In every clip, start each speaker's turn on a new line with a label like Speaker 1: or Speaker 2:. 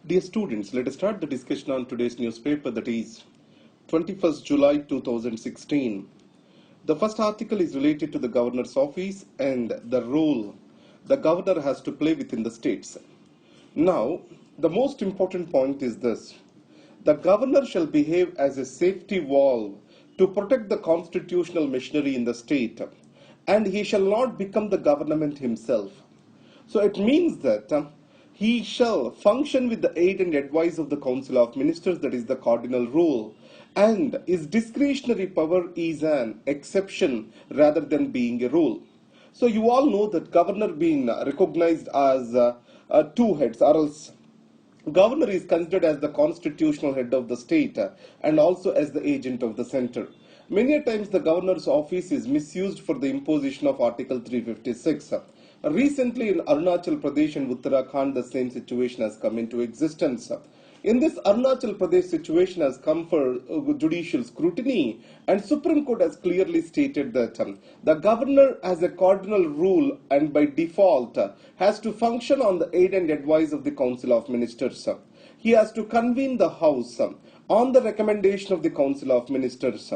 Speaker 1: Dear students, let us start the discussion on today's newspaper, that is 21st July 2016. The first article is related to the governor's office and the role the governor has to play within the states. Now, the most important point is this. The governor shall behave as a safety valve to protect the constitutional machinery in the state, and he shall not become the government himself. So it means that he shall function with the aid and advice of the Council of Ministers, that is the cardinal rule, and his discretionary power is an exception rather than being a rule. So you all know that governor being recognized as two heads, or else governor is considered as the constitutional head of the state and also as the agent of the center. Many times the governor's office is misused for the imposition of Article 356. Recently in Arunachal Pradesh and Uttarakhand, the same situation has come into existence. In this Arunachal Pradesh situation has come for judicial scrutiny, and Supreme Court has clearly stated that the governor has a cardinal rule and by default has to function on the aid and advice of the Council of Ministers. He has to convene the House on the recommendation of the Council of Ministers,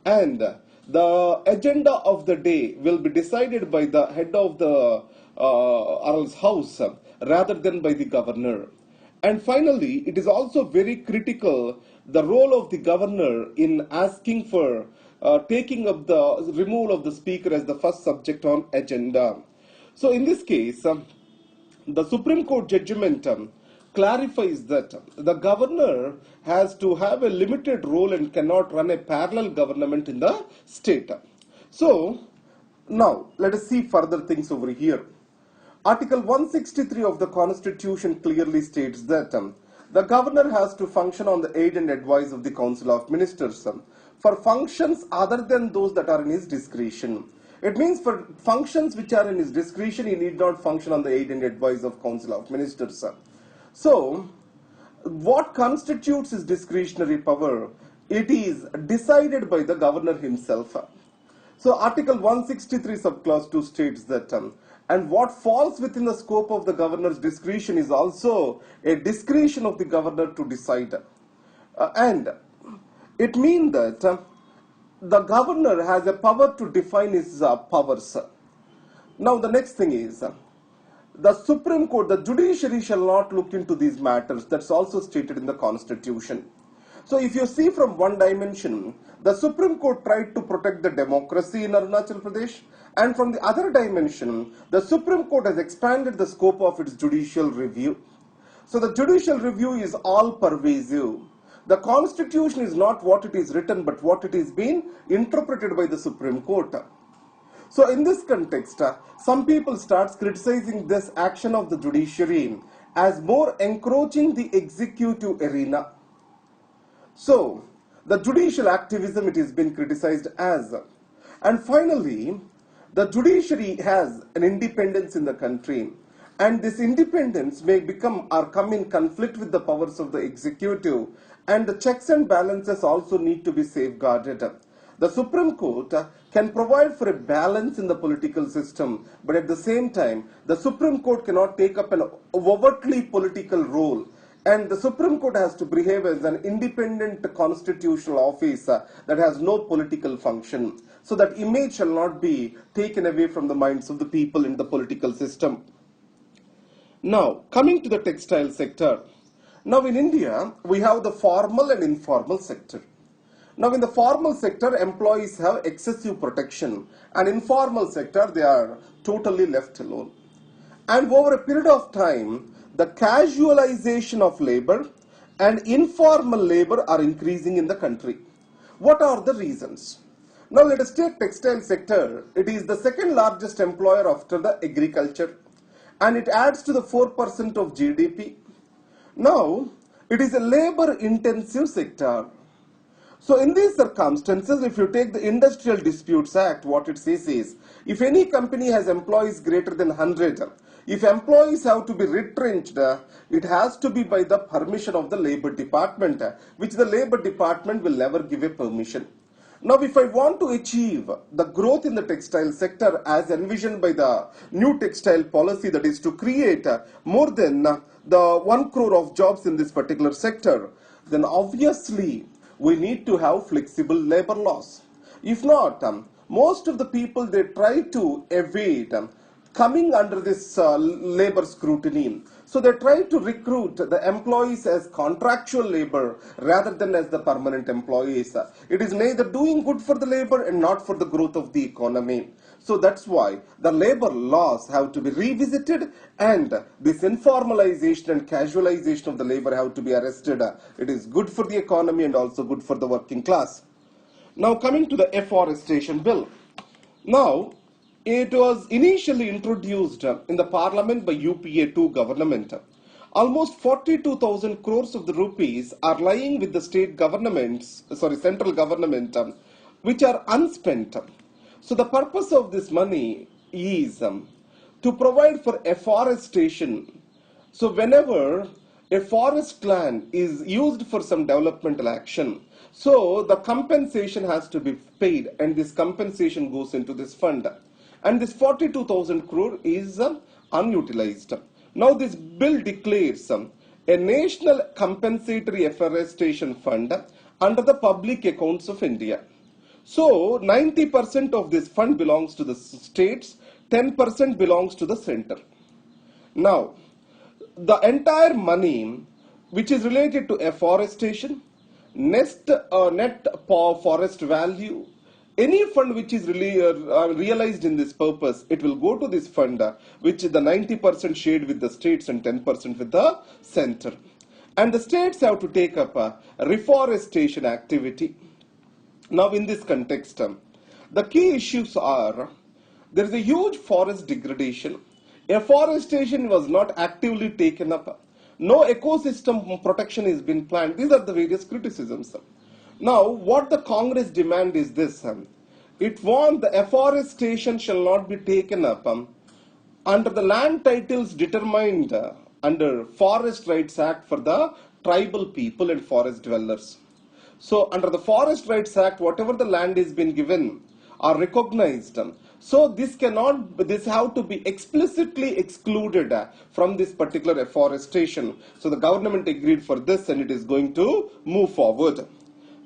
Speaker 1: and the agenda of the day will be decided by the head of the House rather than by the governor. And finally, it is also very critical the role of the governor in asking for taking up the removal of the speaker as the first subject on agenda. So in this case, the Supreme Court judgment clarifies that the governor has to have a limited role and cannot run a parallel government in the state. So now let us see further things over here. Article 163 of the Constitution clearly states that the governor has to function on the aid and advice of the Council of Ministers for functions other than those that are in his discretion. It means for functions which are in his discretion, he need not function on the aid and advice of Council of Ministers. So, what constitutes his discretionary power? It is decided by the governor himself. So, Article 163 subclause 2 states that and what falls within the scope of the governor's discretion is also a discretion of the governor to decide. And it means that the governor has a power to define his powers. Now, the next thing is, the Supreme Court, the judiciary shall not look into these matters. That's also stated in the Constitution. So if you see from one dimension, the Supreme Court tried to protect the democracy in Arunachal Pradesh, and from the other dimension, the Supreme Court has expanded the scope of its judicial review. So the judicial review is all pervasive. The Constitution is not what it is written, but what it is being interpreted by the Supreme Court. So in this context, some people start criticizing this action of the judiciary as more encroaching the executive arena. So, the judicial activism it has been criticized as. And finally, the judiciary has an independence in the country, and this independence may become or come in conflict with the powers of the executive, and the checks and balances also need to be safeguarded. The Supreme Court can provide for a balance in the political system, but at the same time, the Supreme Court cannot take up an overtly political role. And the Supreme Court has to behave as an independent constitutional office that has no political function. So that image shall not be taken away from the minds of the people in the political system. Now, coming to the textile sector. Now in India, we have the formal and informal sector. Now in the formal sector, employees have excessive protection, and informal sector, they are totally left alone. And over a period of time, the casualization of labor and informal labor are increasing in the country. What are the reasons? Now let us take textile sector. It is the second largest employer after the agriculture, and it adds to the 4% of GDP. Now it is a labor intensive sector. So in these circumstances, if you take the Industrial Disputes Act, what it says is, if any company has employees greater than 100, if employees have to be retrenched, it has to be by the permission of the Labor Department, which the Labor Department will never give a permission. Now, if I want to achieve the growth in the textile sector as envisioned by the new textile policy, that is to create more than the 1 crore of jobs in this particular sector, then obviously we need to have flexible labor laws. If not, most of the people, they try to evade coming under this labor scrutiny. So they try to recruit the employees as contractual labor rather than as the permanent employees. It is neither doing good for the labor and not for the growth of the economy. So that's why the labor laws have to be revisited, and this informalization and casualization of the labor have to be arrested. It is good for the economy and also good for the working class. Now coming to the Forestation bill. Now, it was initially introduced in the parliament by UPA2 government. Almost 42,000 crores of the rupees are lying with the central government, which are unspent. So the purpose of this money is to provide for afforestation. So whenever a forest land is used for some developmental action, so the compensation has to be paid, and this compensation goes into this fund. And this 42,000 crore is unutilized. Now this bill declares a national compensatory afforestation fund under the public accounts of India. So 90% of this fund belongs to the states, 10% belongs to the center. Now, the entire money which is related to afforestation, net forest value, any fund which is really realized in this purpose, it will go to this fund, which is the 90% shared with the states and 10% with the center. And the states have to take up a reforestation activity. Now in this context, the key issues are, there is a huge forest degradation. Afforestation was not actively taken up. No ecosystem protection has been planned. These are the various criticisms. Now, what the Congress demand is this. It wants the afforestation shall not be taken up under the land titles determined under Forest Rights Act for the tribal people and forest dwellers. So, under the Forest Rights Act, whatever the land is been given are recognized. So, this have to be explicitly excluded from this particular afforestation. So, the government agreed for this, and it is going to move forward.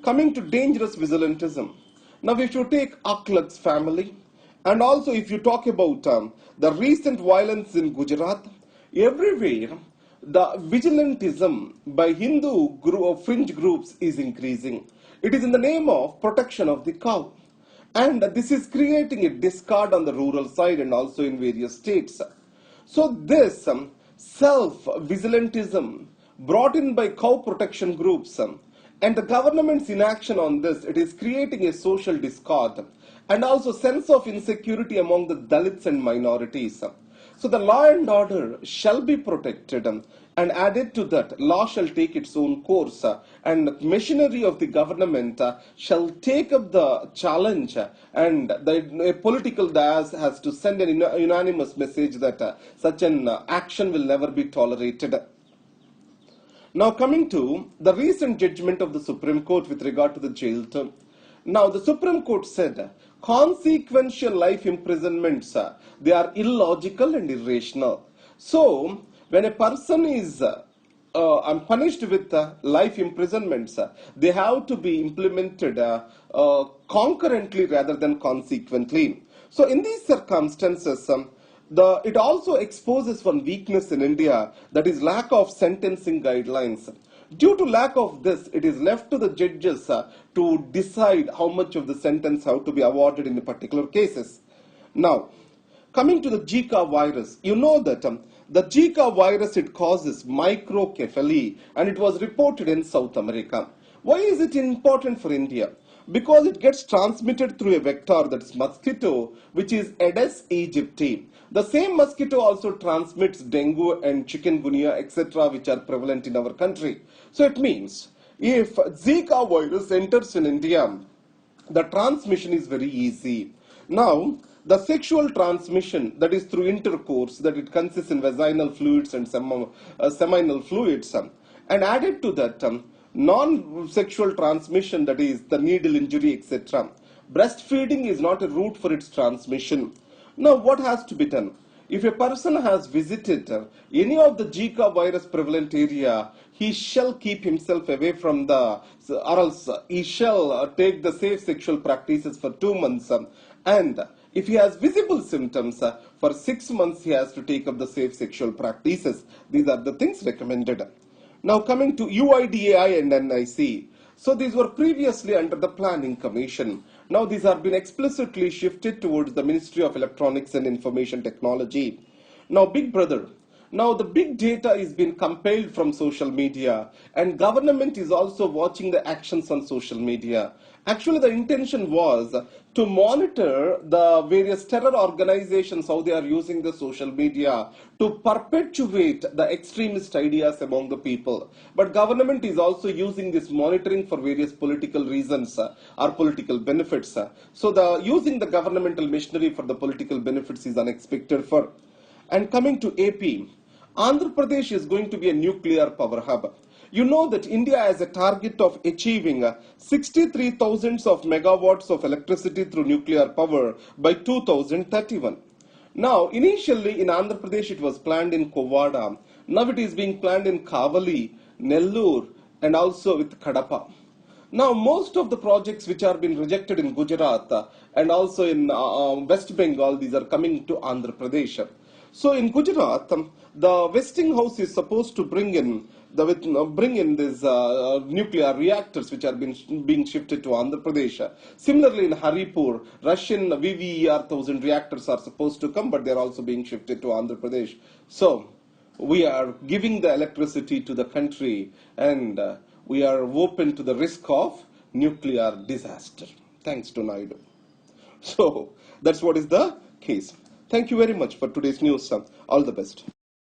Speaker 1: Coming to dangerous vigilantism. Now, if you take Akhlaq's family, and also if you talk about the recent violence in Gujarat, everywhere the vigilantism by Hindu fringe groups is increasing. It is in the name of protection of the cow. And this is creating a discard on the rural side and also in various states. So this self-vigilantism brought in by cow protection groups and the government's inaction on this, it is creating a social discord and also sense of insecurity among the Dalits and minorities. So the law and order shall be protected, and added to that, law shall take its own course, and machinery of the government shall take up the challenge, and the political dais has to send an unanimous message that such an action will never be tolerated. Now coming to the recent judgment of the Supreme Court with regard to the jail term. Now the Supreme Court said consequential life imprisonments, they are illogical and irrational. So when a person is punished with life imprisonments, they have to be implemented concurrently rather than consequently. So in these circumstances, it also exposes one weakness in India, that is lack of sentencing guidelines. Due to lack of this, it is left to the judges to decide how much of the sentence have to be awarded in particular cases. Now, coming to the Zika virus, you know that the Zika virus, it causes microcephaly, and it was reported in South America. Why is it important for India? Because it gets transmitted through a vector, that is mosquito, which is Aedes aegypti. The same mosquito also transmits dengue and chikungunya, etc., which are prevalent in our country. So it means if Zika virus enters in India, the transmission is very easy. Now, the sexual transmission, that is through intercourse, that it consists in vaginal fluids and seminal fluids, and added to that, non-sexual transmission, that is the needle injury, etc. Breastfeeding is not a route for its transmission. Now, what has to be done? if a person has visited any of the Zika virus prevalent area, he shall keep himself away from the, or else he shall take the safe sexual practices for 2 months. And if he has visible symptoms, for 6 months he has to take up the safe sexual practices. These are the things recommended. Now coming to UIDAI and NIC. So these were previously under the Planning Commission. Now these have been explicitly shifted towards the Ministry of Electronics and Information Technology. Now Big Brother. Now the big data is being compiled from social media, and government is also watching the actions on social media. Actually, the intention was to monitor the various terror organizations, how they are using the social media to perpetuate the extremist ideas among the people. But government is also using this monitoring for various political reasons or political benefits. So using the governmental machinery for the political benefits is unexpected for. And coming to AP, Andhra Pradesh is going to be a nuclear power hub. You know that India has a target of achieving 63,000 of megawatts of electricity through nuclear power by 2031. Now, initially in Andhra Pradesh it was planned in Kovada. Now it is being planned in Kavali, Nellore, and also with Kadapa. Now, most of the projects which are being rejected in Gujarat and also in West Bengal, these are coming to Andhra Pradesh. So in Gujarat, the Westinghouse is supposed to bring in these nuclear reactors which are being shifted to Andhra Pradesh. Similarly, in Haripur, Russian VVER 1000 reactors are supposed to come, but they are also being shifted to Andhra Pradesh. So we are giving the electricity to the country, and we are open to the risk of nuclear disaster, thanks to Naidu. So that's what is the case. Thank you very much for today's news. All the best.